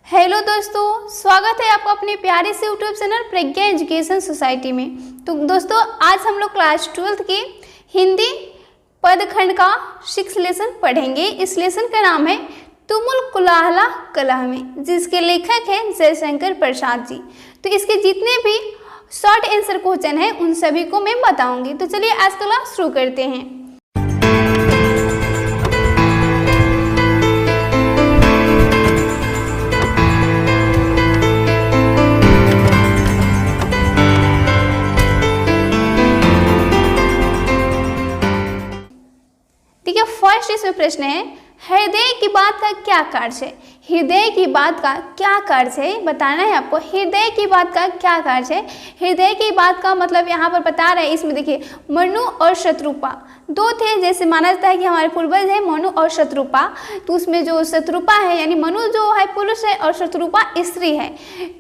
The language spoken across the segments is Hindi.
हेलो दोस्तों, स्वागत है आपका अपने प्यारे से यूट्यूब चैनल प्रज्ञा एजुकेशन सोसाइटी में। तो दोस्तों, आज हम लोग क्लास 12th की हिंदी पदखंड का 6 लेसन पढ़ेंगे। इस लेसन का नाम है तुमुल कुलाहला कलह में, जिसके लेखक हैं जयशंकर प्रसाद जी। तो इसके जितने भी शॉर्ट आंसर क्वेश्चन हैं उन सभी को मैं बताऊंगी। तो चलिए आज क्लास शुरू करते हैं। फर्स्ट इसमें प्रश्न है, हृदय की बात का क्या कार्य है? हृदय की बात का क्या कार्य है बताना है आपको। हृदय की बात का क्या कार्य है? हृदय की बात का मतलब यहाँ पर बता रहे हैं। इसमें देखिए, मनु और शत्रुपा दो थे, जैसे माना जाता है कि हमारे पूर्वज है मनु और शत्रुपा। तो उसमें जो शत्रुपा है यानी मनु जो है पुरुष है और शत्रुपा स्त्री है।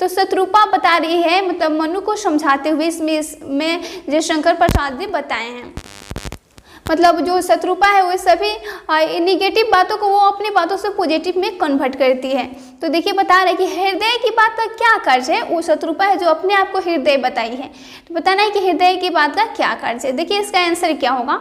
तो शत्रुपा बता रही है मतलब मनु को समझाते हुए इसमें जयशंकर प्रसाद जी बताए हैं। मतलब जो शत्रुपा है वो सभी निगेटिव बातों को वो अपनी बातों से पॉजिटिव में कन्वर्ट करती है। तो देखिए बता रहे हैं कि हृदय की बात का क्या कार्य है। वो शत्रुपा है जो अपने आप को हृदय बताई है। तो बताना है कि हृदय की बात का क्या कार्य है। देखिए इसका आंसर क्या होगा।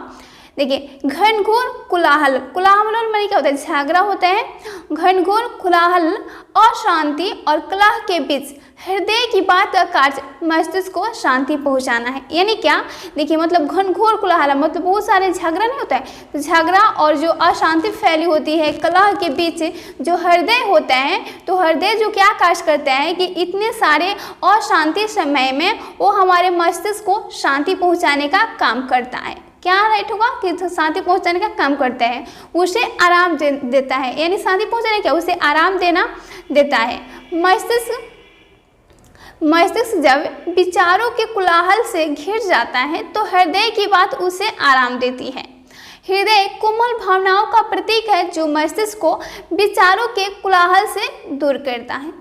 देखिए, घनघोर कोलाहल, कोलाहल माने क्या होता है? झगड़ा होता है। घनघोर कोलाहल, अशांति और कलह के बीच हृदय की बात का कार्य मस्तिष्क को शांति पहुंचाना है। यानी क्या? देखिए मतलब घनघोर कोलाहल मतलब बहुत सारे झगड़ा नहीं होता है, तो झगड़ा और जो अशांति फैली होती है कलह के बीच जो हृदय होता है, तो हृदय जो क्या कार्य करता है कि इतने सारे अशांति समय में वो हमारे मस्तिष्क को शांति पहुँचाने का काम करता है। क्या राइट होगा कि शांति पहुंचाने का काम करता है, उसे आराम देता है। यानी शांति पहुंचाने क्या, उसे आराम देना देता है। मस्तिष्क जब विचारों के कोलाहल से घिर जाता है तो हृदय की बात उसे आराम देती है। हृदय कोमल भावनाओं का प्रतीक है जो मस्तिष्क को विचारों के कोलाहल से दूर करता है।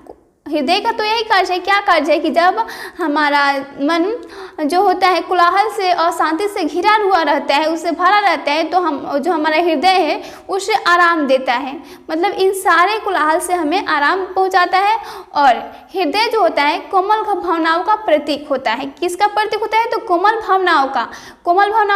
हृदय का तो यही कार्य है। क्या कार्य है कि जब हमारा मन जो होता है कोलाहल से और शांति से घिरा हुआ रहता है, उससे भरा रहता है, तो हम जो हमारा हृदय है उसे आराम देता है। मतलब इन सारे कोलाहल से हमें आराम पहुंचाता है। और हृदय जो होता है कोमल भावनाओं का प्रतीक होता है। किसका प्रतीक होता है? तो कोमल भावनाओं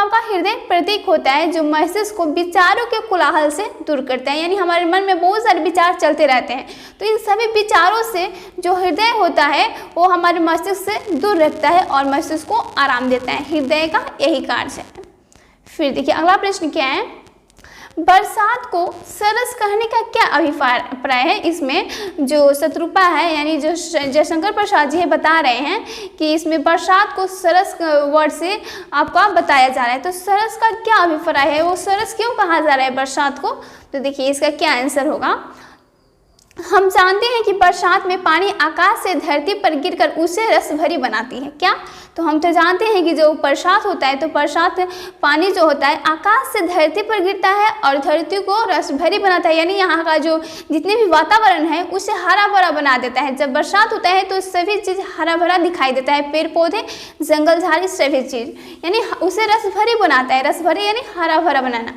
का हृदय प्रतीक होता है जो मस्तिष्क को विचारों के कोलाहल से दूर करता है। यानी हमारे मन में बहुत सारे विचार चलते रहते हैं, तो इन सभी विचारों से जो हृदय होता है वो हमारे मस्तिष्क से दूर रखता है और मस्तिष्क को आराम देता है। हृदय का यही कार्य है। फिर देखिए अगला प्रश्न क्या है, बरसात को सरस कहने का क्या अभिप्राय है? इसमें जो शत्रुपा है यानी जो जयशंकर प्रसाद जी है बता रहे हैं कि इसमें बरसात को सरस वर्ड से आपका बताया जा रहा है। तो सरस का क्या अभिप्राय है, वो सरस क्यों कहा जा रहा है बरसात को? तो देखिए इसका क्या आंसर होगा। हम जानते हैं कि बरसात में पानी आकाश से धरती पर गिरकर उसे रस भरी बनाती है। क्या? तो हम तो जानते हैं कि जो बरसात होता है तो बरसात पानी जो होता है आकाश से धरती पर गिरता है और धरती को रस भरी बनाता है। यानी यहाँ का जो जितने भी वातावरण है उसे हरा भरा बना देता है। जब बरसात होता है तो सभी चीज़ हरा भरा दिखाई देता है, पेड़ पौधे जंगल झाड़ी सभी चीज़, यानी उसे रस भरी बनाता है। रस भरी यानी हरा भरा बनाना।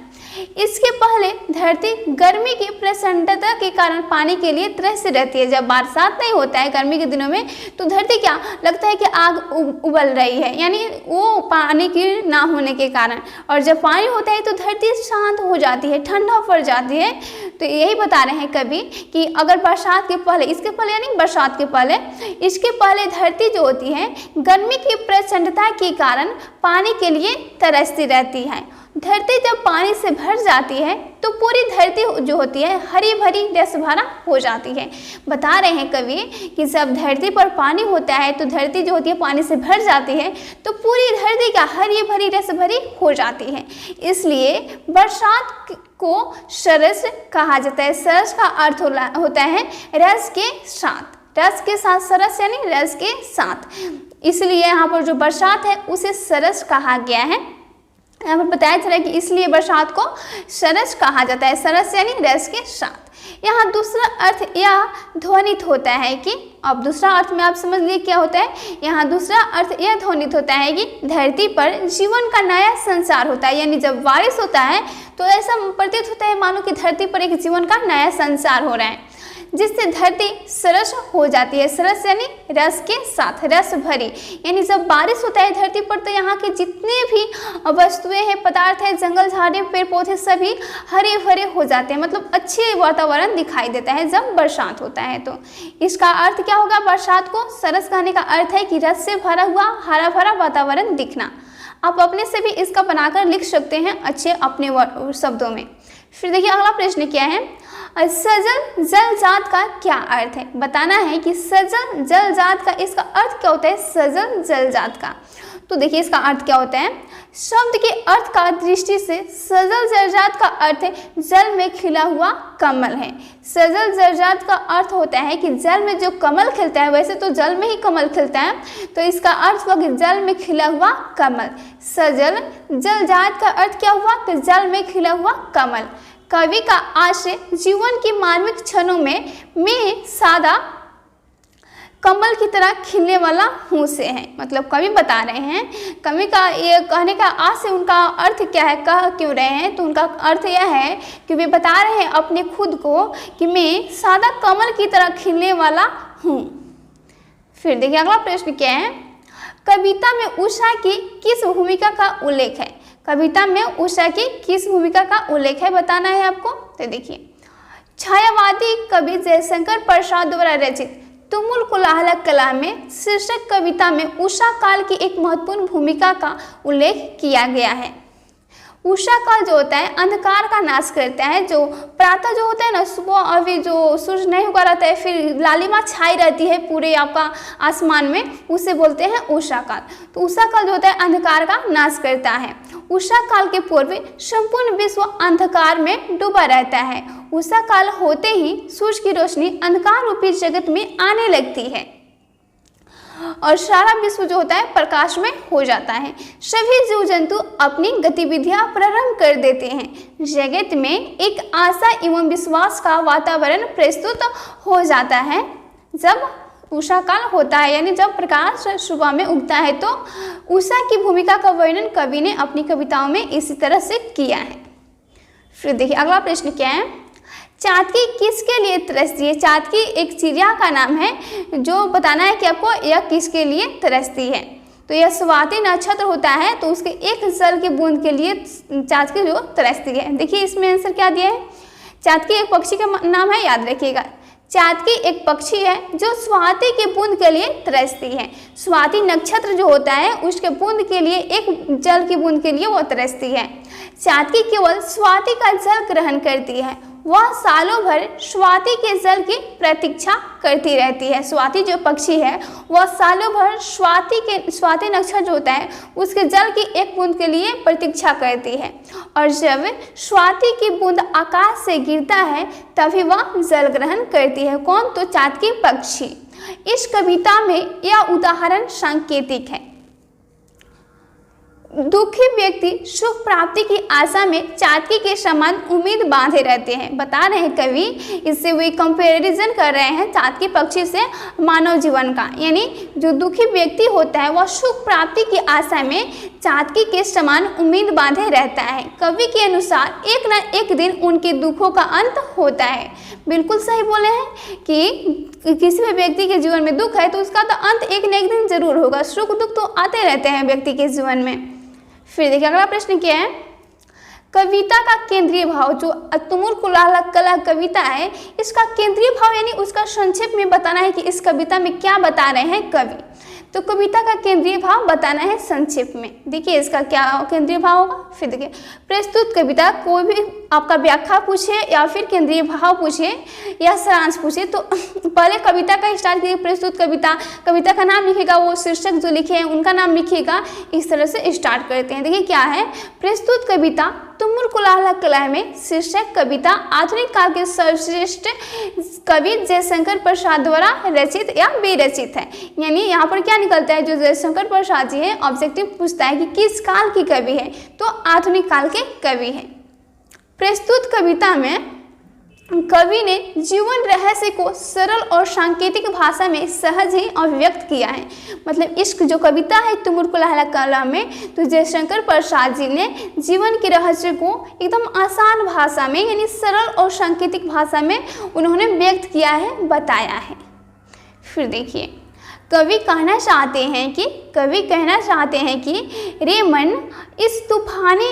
इसके पहले धरती गर्मी की प्रचंडता के कारण पानी के लिए तरस रहती है। जब बरसात नहीं होता है गर्मी के दिनों में तो धरती क्या लगता है कि आग उबल रही है, यानी वो पानी की ना होने के कारण। और जब पानी होता है तो धरती शांत हो जाती है, ठंडा पड़ जाती है। तो यही बता रहे हैं कवि कि अगर बरसात के पहले, इसके पहले यानी बरसात के पहले, इसके पहले धरती जो होती है गर्मी की प्रचंडता के कारण पानी के लिए तरसती रहती है। धरती जब पानी से भर जाती है तो पूरी धरती जो होती है हरी भरी रस भरा हो जाती है। बता रहे हैं कवि कि जब धरती पर पानी होता है तो धरती जो होती है पानी से भर जाती है तो पूरी धरती का हरी भरी रस भरी हो जाती है। इसलिए बरसात को सरस कहा जाता है। सरस का अर्थ होता है रस के साथ। रस के साथ सरस यानी रस के साथ। इसलिए यहाँ पर जो बरसात है उसे सरस कहा गया है। यहाँ पर बताया जा रहा है कि इसलिए बरसात को सरस कहा जाता है। सरस यानी रस के साथ। यहाँ दूसरा अर्थ यह ध्वनित होता है कि, अब दूसरा अर्थ में आप समझ लीजिए क्या होता है। यहाँ दूसरा अर्थ यह ध्वनित होता है कि धरती पर जीवन का नया संसार होता है। यानी जब बारिश होता है तो ऐसा प्रतीत होता है मानो कि धरती पर एक जीवन का नया संसार हो रहा है। जिससे धरती सरस हो जाती है। सरस यानी रस के साथ, रस भरी, यानी जब बारिश होता है धरती पर तो यहाँ के जितने भी वस्तुएं हैं, पदार्थ है, जंगल झाड़ी पेड़ पौधे सभी हरे भरे हो जाते हैं, मतलब अच्छे वातावरण दिखाई देता है जब बरसात होता है। तो इसका अर्थ क्या होगा? बरसात को सरस कहने का अर्थ है कि रस से भरा हुआ हरा भरा वातावरण दिखना। आप अपने से भी इसका बनाकर लिख सकते हैं अच्छे अपने शब्दों में। फिर देखिए अगला प्रश्न क्या है, सजल जलजात का क्या अर्थ है? बताना है कि सजल जलजात का इसका अर्थ क्या होता है, सजल जलजात का। तो देखिए इसका अर्थ क्या होता है, शब्द के अर्थ का दृष्टि से सजल जलजात का अर्थ है जल में खिला हुआ कमल है। सजल जलजात का अर्थ होता है कि जल में जो कमल खिलता है, वैसे तो जल में ही कमल खिलता है, तो इसका अर्थ हुआ कि जल में खिला हुआ कमल। सजल जलजात का अर्थ क्या हुआ, तो जल में खिला हुआ कमल। कवि का आशय जीवन की मानविक क्षणों में मैं सादा कमल की तरह खिलने वाला हूँ से है। मतलब कवि बता रहे हैं, कवि का ये कहने का आशय, उनका अर्थ क्या है, कह क्यों रहे हैं, तो उनका अर्थ यह है कि वे बता रहे हैं अपने खुद को कि मैं सादा कमल की तरह खिलने वाला हूँ। फिर देखिए अगला प्रश्न क्या है, कविता में उषा की किस भूमिका का उल्लेख है? कविता में उषा की किस भूमिका का उल्लेख है बताना है आपको। तो देखिए, छायावादी कवि जयशंकर प्रसाद द्वारा रचित तुमुल कोलाहल कला में शीर्षक कविता में उषा काल की एक महत्वपूर्ण भूमिका का उल्लेख किया गया है। उषा काल जो होता है अंधकार का नाश करता है। जो प्रातः जो होता है ना, सुबह अभी जो सूरज नहीं उगा रहता है, फिर लालिमा छाई रहती है पूरे आपका आसमान में, उसे बोलते हैं उषा काल। तो उषा काल जो होता है अंधकार का नाश करता है। उषा काल के पूर्व संपूर्ण विश्व अंधकार में डूबा रहता है। उषा काल होते ही सूरज की रोशनी अंधकार रूपी जगत में आने लगती है और सारा विश्व जो होता है प्रकाश में हो जाता है। सभी जीव जंतु अपनी गतिविधियां प्रारंभ कर देते हैं। जगत में एक आशा एवं विश्वास का वातावरण प्रस्तुत हो जाता है जब उषा काल होता है, यानी जब प्रकाश सुबह में उगता है। तो उषा की भूमिका का वर्णन कवि ने अपनी कविताओं में इसी तरह से किया है। फिर देखिए अगला प्रश्न क्या है, चातकी किसके लिए तरसती है? चातकी एक चिड़िया का नाम है, जो बताना है कि आपको यह किसके लिए तरसती है। तो यह स्वाति नक्षत्र होता है, तो उसके एक जल की बूंद के लिए चातकी जो तरसती है। देखिए इसमें आंसर क्या दिया है, चातकी एक पक्षी का नाम है, याद रखिएगा। चातकी एक पक्षी है जो स्वाति के बूंद के लिए तरसती है। स्वाति नक्षत्र जो होता है उसके बूंद के लिए, एक जल की बूंद के लिए वो तरसती है। चातकी केवल स्वाति का जल ग्रहण करती है, वह सालों भर स्वाति के जल की प्रतीक्षा करती रहती है। स्वाति जो पक्षी है वह सालों भर स्वाति नक्षत्र जो होता है उसके जल की एक बूंद के लिए प्रतीक्षा करती है, और जब स्वाति की बूंद आकाश से गिरता है तभी वह जल ग्रहण करती है। कौन? तो चातकी पक्षी। इस कविता में यह उदाहरण सांकेतिक है। दुखी व्यक्ति सुख प्राप्ति की आशा में चातकी के समान उम्मीद बांधे रहते हैं। बता रहे हैं कवि, इससे वे कंपैरिजन कर रहे हैं चातकी पक्षी से मानव जीवन का। यानी जो दुखी व्यक्ति होता है वह सुख प्राप्ति की आशा में चातकी के समान उम्मीद बांधे रहता है। कवि के अनुसार एक न एक दिन उनके दुखों का अंत होता है। बिल्कुल सही बोले हैं कि किसी भी व्यक्ति के जीवन में दुख है तो उसका तो अंत एक न एक दिन जरूर होगा। सुख दुख तो आते रहते हैं व्यक्ति के जीवन में। फिर देखिए अगला प्रश्न क्या है, कविता का केंद्रीय भाव, जो तुमुल कोलाहल कला कविता है इसका केंद्रीय भाव यानी उसका संक्षेप में बताना है कि इस कविता में क्या बता रहे हैं कवि। तो कविता का केंद्रीय भाव बताना है संक्षेप में। देखिए इसका क्या केंद्रीय भाव होगा। फिर देखिए, प्रस्तुत कविता, कोई भी आपका व्याख्या पूछे या फिर केंद्रीय भाव पूछे या सारांश पूछे तो पहले कविता का स्टार्ट कीजिए। प्रस्तुत कविता, कविता का नाम लिखिएगा, वो शीर्षक जो लिखे हैं उनका नाम लिखिएगा। इस तरह से स्टार्ट करते हैं। देखिए क्या है, प्रस्तुत कविता तुमुल कोलाहल कला में शीर्षक कविता आधुनिक काल के सर्वश्रेष्ठ कवि जयशंकर प्रसाद द्वारा रचित या विरचित है। यानी यहाँ पर क्या निकलता है, जो जयशंकर प्रसाद जी है ऑब्जेक्टिव पूछता है कि किस काल की कवि है, तो आधुनिक काल के कवि है। प्रस्तुत कविता में कवि ने जीवन रहस्य को सरल और सांकेतिक भाषा में सहज ही अभिव्यक्त किया है। मतलब इश्क जो कविता है तुमुल कुलाहल कला में, तो जयशंकर प्रसाद जी ने जीवन के रहस्य को एकदम आसान भाषा में यानी सरल और सांकेतिक भाषा में उन्होंने व्यक्त किया है, बताया है। फिर देखिए कवि कहना चाहते हैं कि रे मन इस तूफानी,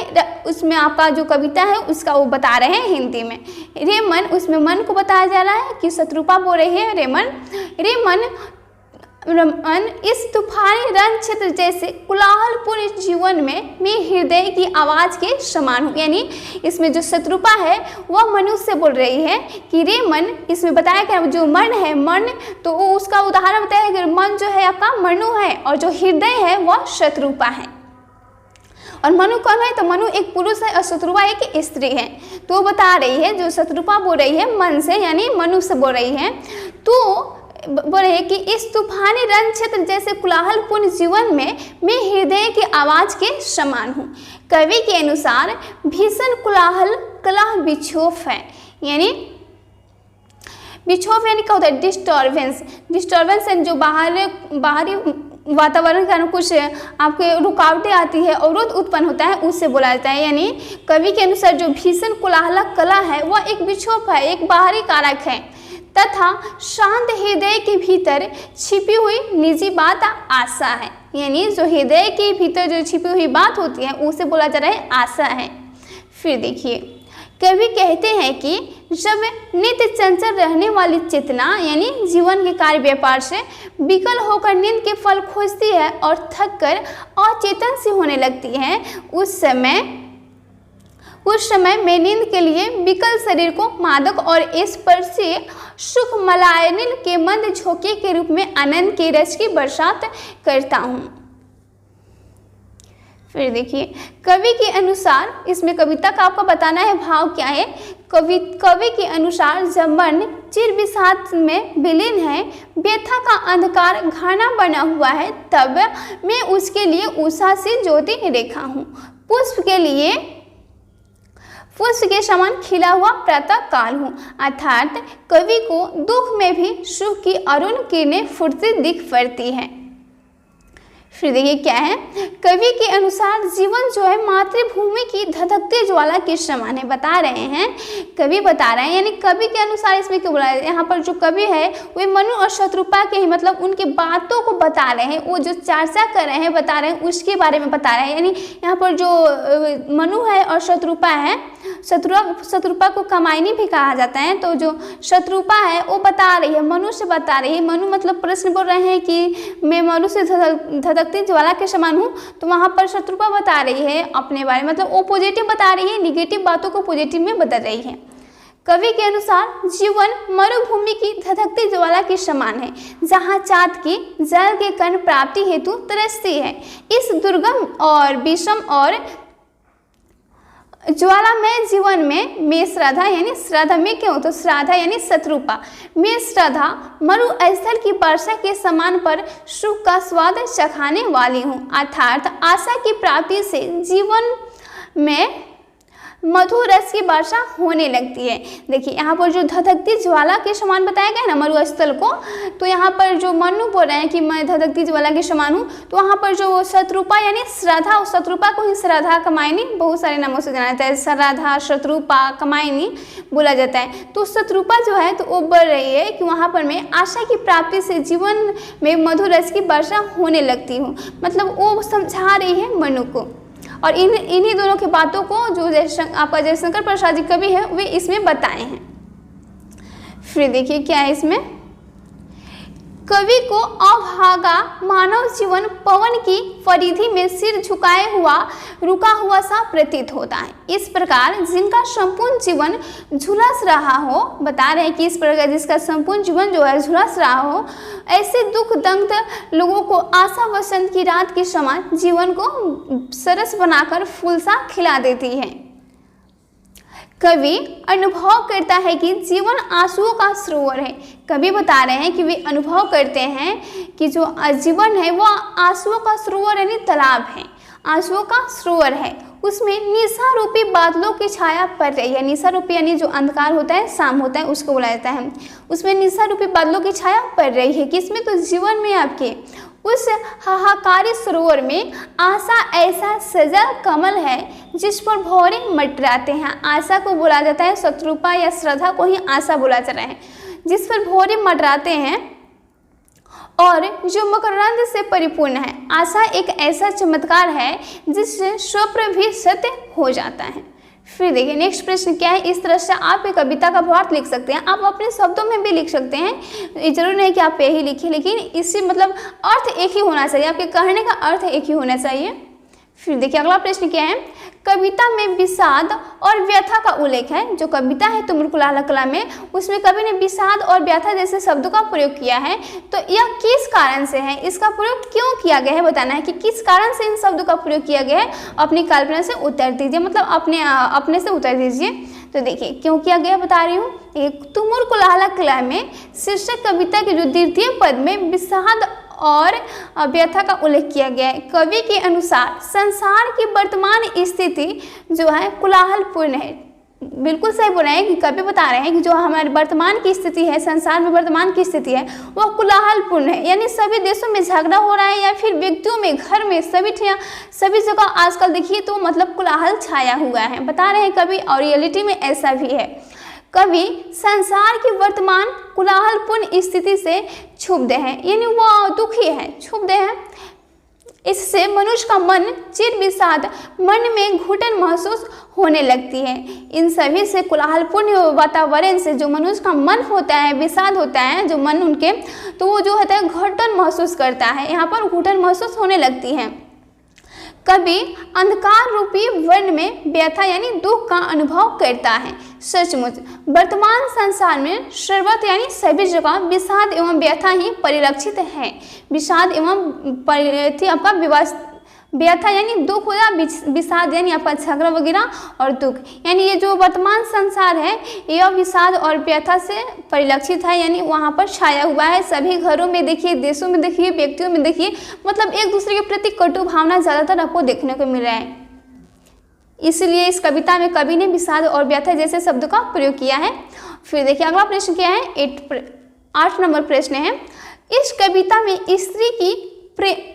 उसमें आपका जो कविता है उसका वो बता रहे हैं हिंदी में। रे मन, उसमें मन को बताया जा रहा है कि शत्रुपा बोल रही है रे मन इस तूफानी रण क्षेत्र जैसे कोलाहलपूर्ण जीवन में हृदय की आवाज़ के समान हूँ। यानी इसमें जो शत्रुपा है वह मनुष्य से बोल रही है कि रे मन, इसमें बताया गया जो मन है, मन तो वो उसका उदाहरण बताया कि मन जो है आपका मनु है और जो हृदय है वह शत्रुपा है। और मनु कौन है? तो मनु एक पुरुष है और शत्रुपा एक स्त्री है। तो वो बता रही है, जो शत्रुपा बोल रही है मन से यानी मनु से बोल रही है, तो बोल रहे हैं कि इस तूफानी रण क्षेत्र जैसे कोलाहलपूर्ण जीवन में मैं हृदय की आवाज़ के समान हूँ। कवि के अनुसार भीषण कोलाहल कलह विक्षोभ है, यानी विक्षोभ यानी क्या होता है? डिस्टर्बेंस है, जो बाहरी वातावरण के कारण कुछ आपके रुकावटें आती है, अवरोध उत्पन्न होता है, उससे बोला जाता है। यानी कवि के अनुसार जो भीषण कोलाहल कला है वह एक विक्षोभ है, एक बाहरी कारक है, तथा शांत हृदय के भीतर छिपी हुई निजी बात आशा है। यानी जो हृदय के भीतर जो छिपी हुई बात होती है उसे बोला जा रहा है आशा है। फिर देखिए कवि कहते हैं कि जब नित्य चंचल रहने वाली चेतना यानी जीवन के कार्य व्यापार से विकल होकर नींद के फल खोजती है और थक कर अचेतन सी होने लगती है, उस समय मैं नींद के लिए विकल शरीर को मादक और स्पर्शी सुख मलायनिल के मंद झोंके के रूप में आनंद की रस की बरसात करता हूँ। फिर देखिए कवि के अनुसार, इसमें कविता का आपको बताना है भाव क्या है। कवि के अनुसार जब मन चिर विषाद में विलीन है, व्यथा का अंधकार घना बना हुआ है, तब मैं उसके लिए उषा सी ज्योति रेखा हूँ, पुष्प के समान खिला हुआ प्रातः काल हूँ। अर्थात कवि को दुख में भी सुख की अरुण किरणें फुर्ती दिख पड़ती है। फिर देखिए क्या है, कवि के अनुसार जीवन जो है मातृभूमि की धधकती ज्वाला के समान है, बता रहे हैं, कवि बता रहे हैं। यानी कवि के अनुसार इसमें क्यों बोला है, यहाँ पर जो कवि है वे मनु और शत्रुपा के ही मतलब उनकी बातों को बता रहे हैं, वो जो चर्चा कर रहे हैं बता रहे हैं उसके बारे में बता रहे हैं। यानी यहाँ पर जो मनु है और शत्रुपा है, शत्रुपा को कमायनी भी कहा जाता है, तो जो शत्रुपा है वो बता रही है, मनु से बता रही है। मनु मतलब प्रश्न बोल रहे हैं कि मैं मनु से धधकती ज्वाला के समान हूँ, तो वहाँ पर शत्रुपा बता रही है अपने बारे में, मतलब वो पॉजिटिव बता रही है, निगेटिव बातों को पॉजिटिव में बदल रही है। कवि के अनुसार जीवन मरुभूमि की धधकती ज्वाला के समान है, जहाँ चाँद की जल के कण प्राप्ति हेतु तरसती है। इस दुर्गम और विषम और ज्वालामय जीवन में मैं श्रद्धा, यानी श्रद्धा में क्यों, तो श्रद्धा यानी शत्रुपा, मैं श्रद्धा मरुस्थल की वर्षा के समान पर सुख का स्वाद चखाने वाली हूँ। अर्थात आशा की प्राप्ति से जीवन में मधुर रस की वर्षा होने लगती है। देखिए यहाँ पर जो धधकती ज्वाला के समान बताया गया है ना मरुस्थल को, तो यहाँ पर जो मनु बोल रहे हैं कि मैं धधकती ज्वाला के समान हूँ, तो वहाँ पर जो शत्रुपा यानी श्रद्धा, उस शत्रुपा को ही श्रद्धा कमायनी बहुत सारे नामों से जाना जाता है, श्रद्धा शत्रुपा कमायनी बोला जाता है। तो शत्रुपा जो है तो वो बोल रही है कि वहाँ पर मैं आशा की प्राप्ति से जीवन में मधुर रस की वर्षा होने लगती हूँ, मतलब वो समझा रही है मनु को। और इन्हीं दोनों की बातों को जो आपका जयशंकर प्रसाद जी कवि है वे इसमें बताए हैं। फिर देखिए क्या है इसमें, कवि को अभागा मानव जीवन पवन की परिधि में सिर झुकाए हुआ रुका हुआ सा प्रतीत होता है। इस प्रकार जिनका संपूर्ण जीवन झुलस रहा हो, बता रहे हैं कि इस प्रकार जिसका संपूर्ण जीवन जो है झुलस रहा हो, ऐसे दुख दंग लोगों को आशा वसंत की रात के समान जीवन को सरस बनाकर फूल सा खिला देती है। कवि अनुभव करता है कि जीवन आंसुओं का सरोवर है। कवि बता रहे हैं कि वे अनुभव करते हैं कि जो जीवन है वो आंसुओं का सरोवर यानी तालाब है। आंसुओं का सरोवर है, उसमें निशा रूपी बादलों की छाया पड़ रही है। निशा रूपी यानी जो अंधकार होता है, शाम होता है, उसको बोला जाता है। उसमें निशा रूपी बादलों की छाया पड़ रही है, किसमें? तो जीवन में आपके। उस हाहाकारी सरोवर में आशा ऐसा सजल कमल है जिस पर भौरे मंडराते हैं। आशा को बोला जाता है, शत्रुपा या श्रद्धा को ही आशा बोला जा रहा है, जिस पर भौरे मंडराते हैं और जो मकरंद से परिपूर्ण है। आशा एक ऐसा चमत्कार है जिससे स्वप्न भी सत्य हो जाता है। फिर देखिए नेक्स्ट प्रश्न क्या है। इस तरह से आप एक कविता का भावार्थ लिख सकते हैं, आप अपने शब्दों में भी लिख सकते हैं, जरूर नहीं कि आप पे ही लिखिए, लेकिन इससे मतलब अर्थ एक ही होना चाहिए, आपके कहने का अर्थ एक ही होना चाहिए। फिर देखिए अगला प्रश्न क्या है। कविता में विषाद और व्यथा का उल्लेख है। जो कविता है तुमुल लाला कला में, उसमें कवि ने विषाद और व्यथा जैसे शब्दों का प्रयोग किया है, तो यह किस कारण से है, इसका प्रयोग क्यों किया गया है, बताना है कि किस कारण से इन शब्दों का प्रयोग किया गया है। अपनी कल्पना से उत्तर दीजिए, मतलब अपने से उत्तर दीजिए। तो देखिए क्यों किया गया बता रही हूँ। एक तुमुल लाला कला में शीर्षक कविता के जो द्वितीय पद में विषाद और व्यथा का उल्लेख किया गया है। कवि के अनुसार संसार की वर्तमान स्थिति जो है कोलाहलपूर्ण है। बिल्कुल सही बोल रहे हैं कि कवि बता रहे हैं कि जो हमारे वर्तमान की स्थिति है, संसार में वर्तमान की स्थिति है, वह कोलाहलपूर्ण है। यानी सभी देशों में झगड़ा हो रहा है या फिर व्यक्तियों में, घर में, सभी जगह आजकल देखिए तो मतलब कोलाहल छाया हुआ है, बता रहे हैं कवि, और रियलिटी में ऐसा भी है। कवि संसार की वर्तमान कोलाहलपूर्ण स्थिति से क्षुब्ध है, यानी वो दुखी है, क्षुब्ध है। इससे मनुष्य का मन चिर विषाद, मन में घुटन महसूस होने लगती है। इन सभी से कोलाहलपूर्ण वातावरण से जो मनुष्य का मन होता है, विषाद होता है जो मन उनके, तो वो जो होता है घुटन महसूस करता है, यहाँ पर घुटन महसूस होने लगती है। कवि अंधकार रूपी वर्ण में व्यथा यानी दुख का अनुभव करता है। सचमुच वर्तमान संसार में सर्वत्र यानी सभी जगह विषाद एवं व्यथा ही परिलक्षित है। विषाद एवं आपका व्यथा यानी दुख हो या विषाद यानी आपका झगड़ा वगैरह और दुख, यानी ये जो वर्तमान संसार है यह विषाद और व्यथा से परिलक्षित है, यानी वहाँ पर छाया हुआ है। सभी घरों में देखिए, देशों में देखिए, व्यक्तियों में देखिए, मतलब एक दूसरे के प्रति कटु भावना ज़्यादातर आपको देखने को मिल रहा है। इसलिए इस कविता में कवि ने विषाद और व्यथा जैसे शब्दों का प्रयोग किया है। फिर देखिए अगला प्रश्न क्या है। 8 नंबर प्रश्न है। इस कविता में स्त्री की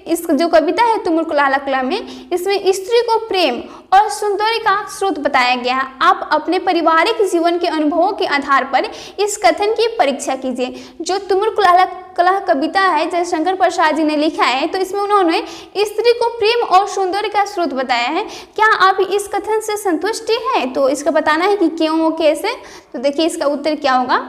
इस जो कविता है तुमुल लाला कला में, इसमें स्त्री को प्रेम और सौंदर्य का स्रोत बताया गया है। आप अपने पारिवारिक जीवन के अनुभवों के आधार पर इस कथन की परीक्षा कीजिए। जो तुमुल लाला कला कविता है जयशंकर प्रसाद जी ने लिखा है, तो इसमें उन्होंने स्त्री को प्रेम और सौंदर्य का स्रोत बताया है। क्या आप इस कथन से संतुष्टि हैं? तो इसका बताना है कि क्यों, कैसे। तो देखिए इसका उत्तर क्या होगा।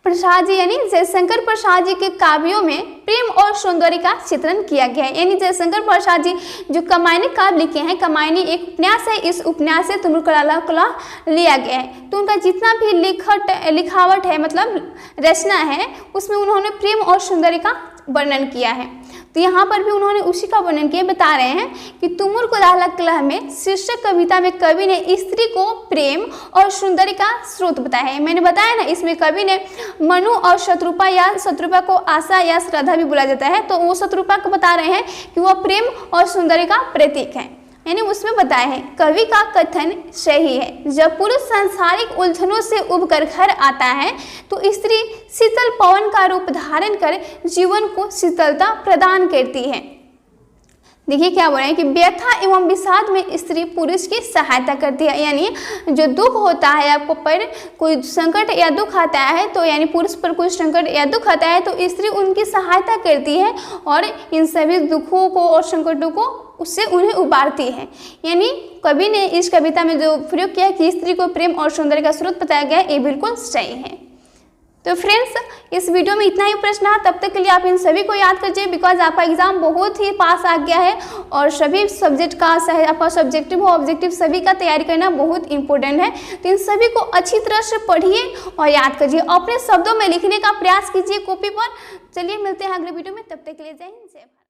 प्रसाद जी यानी जयशंकर प्रसाद जी के काव्यों में प्रेम और सौंदर्य का चित्रण किया गया है। यानी जयशंकर प्रसाद जी जो कमायनी काव्य लिखे हैं, कमायनी एक उपन्यास है, इस उपन्यास से तुमुल लाला कला लिया गया है। तो उनका जितना भी लिखावट है, मतलब रचना है, उसमें उन्होंने प्रेम और सौंदर्य का वर्णन किया है। तो यहाँ पर भी उन्होंने उसी का वर्णन किया। बता रहे हैं कि तुमुल लाला कला में शीर्षक कविता में कवि ने स्त्री को प्रेम और सौंदर्य का स्रोत बताया है। मैंने बताया ना, इसमें कवि ने मनु और शत्रुपा या शत्रुपा को आशा या श्रद्धा भी बोला जाता है, तो वो शत्रुपा को बता रहे हैं कि वह प्रेम और सौंदर्य का प्रतीक है, यानी उसमें बताया है। कवि का कथन सही है। जब पुरुष सांसारिक उलझनों से उबकर घर आता है तो स्त्री शीतल पवन का रूप धारण कर जीवन को शीतलता प्रदान करती है। देखिए क्या बोल रहे हैं कि व्यथा एवं विषाद में स्त्री पुरुष की सहायता करती है। यानी जो दुख होता है, आपको पर कोई संकट या दुख आता है, तो यानी पुरुष पर कोई संकट या दुख आता है तो स्त्री उनकी सहायता करती है और इन सभी दुखों को और संकटों को उससे उन्हें उबारती है। यानी कवि ने इस कविता में जो प्रयोग किया है कि स्त्री को प्रेम और सौंदर्य का स्रोत बताया गया है, ये बिल्कुल सही है। तो फ्रेंड्स इस वीडियो में इतना ही प्रश्न है। तब तक के लिए आप इन सभी को याद कीजिए, बिकॉज आपका एग्जाम बहुत ही पास आ गया है और सभी सब्जेक्ट का आपका सब्जेक्टिव हो ऑब्जेक्टिव सभी का तैयारी करना बहुत इंपॉर्टेंट है। तो इन सभी को अच्छी तरह से पढ़िए और याद कीजिए, अपने शब्दों में लिखने का प्रयास कीजिए कॉपी पर। चलिए मिलते हैं अगले वीडियो में, तब तक के लिए जय हिंद जय भारत।